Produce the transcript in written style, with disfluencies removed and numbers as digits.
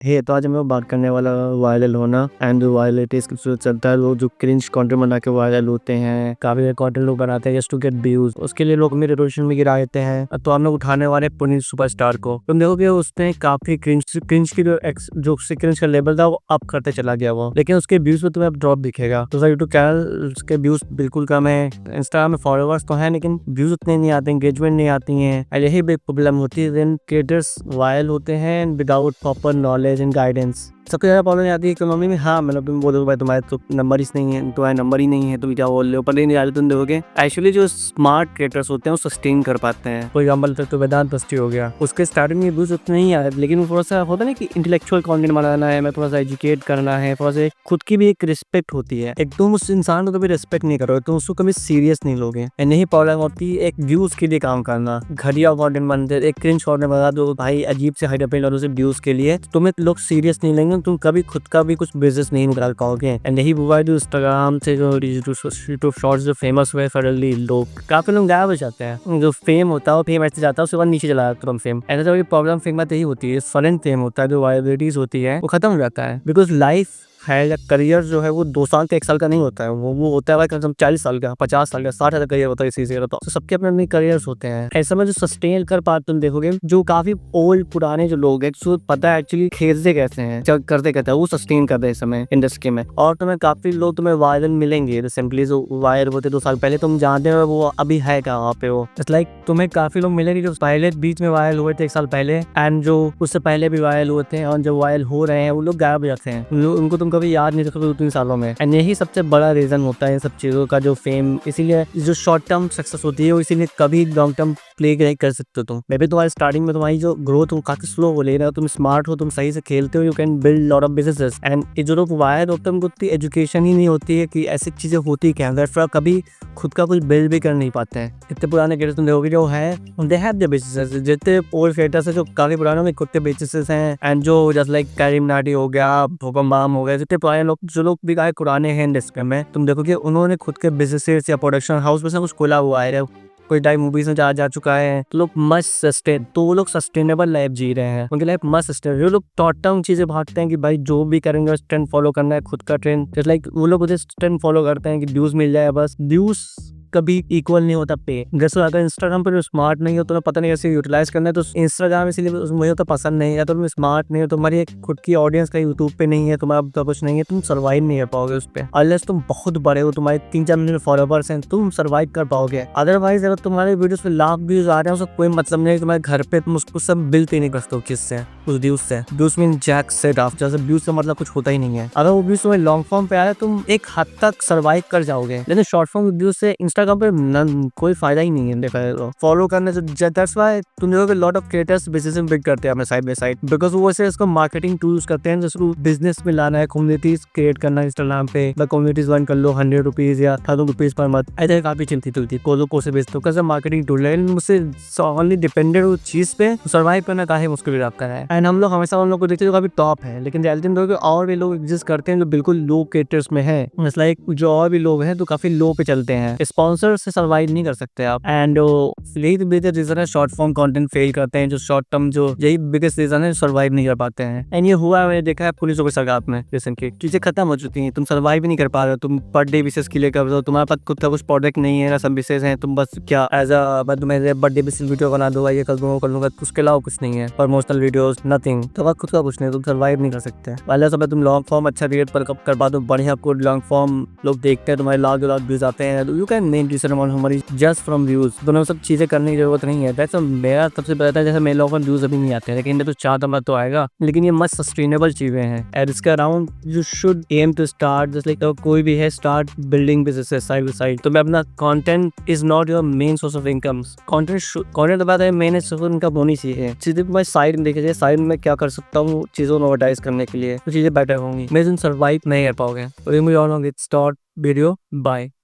हे तो आज मैं बात करने वाला वायरल होना एंड जो वायरलिटी चलता है, लोग जो क्रिंज कंटेंट बना के वायरल होते हैं, काफी कंटेंट लोग बनाते हैं जस्ट टू गेट व्यूज। उसके लिए लोग मेरे रोशन में गिरा देते हैं। तो हम लोग उठाने वाले पुनीत सुपरस्टार को। तुम देखोगे उसने काफी क्रिंज की जो क्रिंज का लेवल था वो अप करते चला गया वो, लेकिन उसके व्यूज में तुम्हें अब ड्रॉप दिखेगा। तो यूट्यूब चैनल के व्यूज बिल्कुल कम है, इंस्टाग्राम में फॉलोअर्स तो है लेकिन व्यूज उतने नहीं आते, एंगेजमेंट नहीं आती है। यही बिग प्रॉब्लम होती है। क्रिएटर्स वायरल होते हैं without proper knowledge and guidance. सबसे ज़्यादा प्रॉब्लम आती है इकोनॉमी में। हाँ मतलब तुम बोलोगे भाई तुम्हारे तो नंबर ही नहीं है, तुम्हारे नंबर ही नहीं है, तुम क्या बोल रहे हो, पर नहीं यार तुम देखोगे एक्चुअली जो स्मार्ट क्रिएटर्स होते हैं वो सस्टेन कर पाते हैं। फॉर एग्जाम्पल तो वेदांत बस्ती हो गया, उसके स्टार्टिंग में व्यूज उतने नहीं आए, लेकिन वो थोड़ा सा होता है ना कि इंटेलेक्चुअल कंटेंट बनाना है, मैं थोड़ा सा एजुकेट करना है, थोड़ा सा खुद की भी एक रिस्पेक्ट होती है। एक तुम उस इंसान को कभी रिस्पेक्ट नहीं करोगे, तुम उसको कभी सीरियस नहीं लोगे। नहीं प्रॉब्लम होती है एक व्यूज के लिए काम करना, घटिया कंटेंट बनते, एक क्रिंज कंटेंट बना दो भाई अजीब से हाइड अपने से व्यूज के लिए, तुम्हें लोग सीरियस नहीं लेंगे, तुम कभी खुद का भी कुछ बिजनेस नहीं निकाल पाओगे। एंड यही हुआ जो इंस्टाग्राम से जो यूट्यूब शॉर्ट्स जो फेमस हुए सडनली लोग काफी लोग गायब हो जाते हैं। जो फेम होता है फेम ऐसे जाता है, उसके बाद नीचे चला जाता है फेम। ऐसा जो प्रॉब्लम फेम में यही होती है, सडन फेम होता है, जो वायबिलिटीज होती है वो खत्म हो जाता है। बिकॉज लाइफ है या करियर जो है वो 2 साल का 1 साल का नहीं होता है, वो होता है भाई कम से कम 40 साल का, 50 साल का, 60 साल का करियर होता है इसी से। तो सबके अपने अपने करियर्स होते हैं। ऐसा में जो सस्टेन कर पाते तुम देखोगे जो काफी ओल्ड पुराने जो लोग हैं, जो पता है एक्चुअली खेलते कैसे हैं, करते कहते हैं, वो सस्टेन करते हैं इस समय इंडस्ट्री में। और तुम्हें काफी लोग तुम्हें वायरल मिलेंगे सिंपली जो वायरल होते 2 साल पहले, तुम जानते हो वो अभी है क्या वहाँ पे। वो इट्स लाइक तुम्हें काफी लोग मिलेंगे जो पहले बीच में वायरल हुए थे 1 साल पहले, एंड जो उससे पहले भी वायरल हुए थे, और जो वायरल हो रहे हैं वो लोग गायब हो जाते हैं, उनको तुम कभी याद नहीं रखोगे 2-3 सालों में। एंड यही सबसे बड़ा रीजन होता है सब चीजों का, जो फेम। इसीलिए जो शॉर्ट टर्म सक्सेस होती है वो इसीलिए कभी लॉन्ग टर्म प्ले नहीं कर सकते तुम। मे बी तुम्हारे स्टार्टिंग में तुम्हारी जो ग्रोथ हो काफी स्लो हो, लेकिन तुम स्मार्ट हो, तुम सही से खेलते हो, you can build lot of businesses. And जो लोग वायरल होते हैं उनको उतनी एजुकेशन ही नहीं होती है कि ऐसी चीजें होती क्या है, फिर कभी खुद का कुछ बिल्ड भी कर नहीं पाते हैं। इतने पुराने क्रिएटर्स तुम देखोगे जो है दे हैव देयर बिजनेसेस, जितने ओल्ड क्रिएटर्स है जो काफी पुराने में खुद के बिजनेसेस हैं। एंड जो जस्ट लाइक कैरी मिनाटी हो गया, भूकंप बाम हो गया, जितने पुराने लोग जो लोग भी काफी पुराने हैं इंडस्ट्री में, तुम देखोगे उन्होंने खुद के बिजनेसेस या प्रोडक्शन हाउस में से कुछ खोला हुआ है, कोई टाइम मूवीज में जा चुका है। तो लोग मस्त सस्टेन, तो वो लोग सस्टेनेबल लाइफ जी रहे हैं, उनकी लाइफ मस्त सस्टेनेबल। वो लोग शॉर्ट टर्म चीजें भागते हैं कि भाई जो भी करेंगे ट्रेंड फॉलो करना है, खुद का ट्रेंड, जस्ट लाइक वो लोग उसे ट्रेंड फॉलो करते हैं कि व्यूज मिल जाए बस। व्यूज कभी इक्वल नहीं होता पे। जैसे अगर इंस्टाग्राम पर स्मार्ट नहीं हो, तुम्हें पता नहीं कैसे यूटिलाइज करना है, तो इंस्टाग्राम इसीलिए मुझे तो पसंद नहीं है। या तो तुम स्मार्ट नहीं हो, तुम्हारी एक खुद की ऑडियंस का यूट्यूब पे नहीं है, तुम्हारा तो कुछ नहीं है, तुम सर्वाइव नहीं कर पाओगे उस पर। अनलेस तुम बहुत बड़े हो, तुम्हारे 3-4 मिलियन फॉलोवर्स हैं, तुम सर्वाइव कर पाओगे। अदरवाइज अगर तुम्हारे वीडियोस पे लाख व्यूज आ रहे हैं, उसका कोई मतलब नहीं है। तुम्हारे घर पे तुम उसको सब बिल्ड ही नहीं कर सकते किससे, उस व्यूज से। Views mean jack set of, जैसे व्यूज से मतलब कुछ होता ही नहीं है। अगर वो व्यूज तुम्हें लॉन्ग फॉर्म पे आ रहा है, तुम एक हद तक सर्वाइव कर जाओगे, लेकिन शॉर्ट फॉर्म व्यूज से इंस्टाग्राम पे कोई फायदा ही नहीं है देखा जाए फॉलो करने से। दैट्स व्हाई तुम देखोगे लॉट ऑफ क्रिएटर्स बिजनेस में बिल्ड करते हैं अपने साइड बाय साइड, बिकॉज वो वैसे इसको मार्केटिंग टूल्स करते हैं, जिसको बिजनेस में लाना है, कम्युनिटीज क्रिएट करना है इंस्टाग्राम पे, कम्युनिटीज ज्वाइन कर लो 100 रुपीज या 1000 रुपीज पर मंथ। ऐसे काफी चिंतित होती है कोलो को से बेचते हो, कैसे मार्केटिंग टूल है, मुझसे ओनली डिपेंडेंट उस चीज पे सर्वाइव करना काफी मुश्किल हो जाता है। एंड हम लोग हमेशा उन लोग को देखते हैं जो काफी टॉप है, लेकिन रियलिटी में देखोगे और भी लोग एग्जिस्ट करते हैं जो बिल्कुल लो क्रिएटर्स में है। लाइक जो और भी लोग हैं तो काफी लो पे चलते हैं, स्पॉन्सर से सर्वाइव नहीं कर सकते आप। एंड यही बिगेस्ट रीजन है शॉर्ट फॉर्म कंटेंट फेल करते हैं, जो शॉर्ट टर्म जो यही बिगेस्ट रीजन है सर्वाइव नहीं कर पाते हैं। एंड ये हुआ मैंने देखा है पुलिसों के सरकार में रिसेंटली, चीजें खत्म हो चुकी हैं, तुम सर्वाइव नहीं कर पा रहे हो, तुम पर डे बेसिस के लिए कर रहे हो, तुम्हारे पास खुद का कुछ प्रोडक्ट नहीं है ना सब बिसेस हैं, तुम बस क्या एज अ तुम्हें बर्थडे बेसिस वीडियो बना दूंगा, ये कर लूंगा, उसके अलावा कुछ नहीं है, प्रमोशनल वीडियोस नथिंग, तो खुद का कुछ नहीं, तुम सर्वाइव नहीं कर सकते। पहले समय तुम लॉन्ग फॉर्म अच्छा रेट पर कर पा दो, बढ़िया कोड लॉन्ग फॉर्म लोग देखते हैं, तुम्हारे लाख व्यूज आते हैं, you can make decision on हमारी जस्ट फ्रॉम व्यूज। दोनों सब चीजें करने की जरूरत नहीं है। वैसे मेरा सबसे पहले था, जैसे मेरे लोगों को व्यूज अभी नहीं आते हैं, लेकिन तो चाहता मैं तो आएगा, लेकिन ये मस्त सस्टेनेबल चीजें हैं। एंड इसके around you should aim to start just like कोई भी है, start building business side by side. तो मैं अपना content is not your main source of income, content बात है मेन सोर्स ऑफ इनकम होनी चाहिए। चीजें मैं साइड में देखिए, साइड में क्या कर सकता हूँ चीजों को एडवर्टाइज करने के लिए, तो चीजें बेटर होंगी, मैं सर्वाइव नहीं कर पाओगे। Start video bye.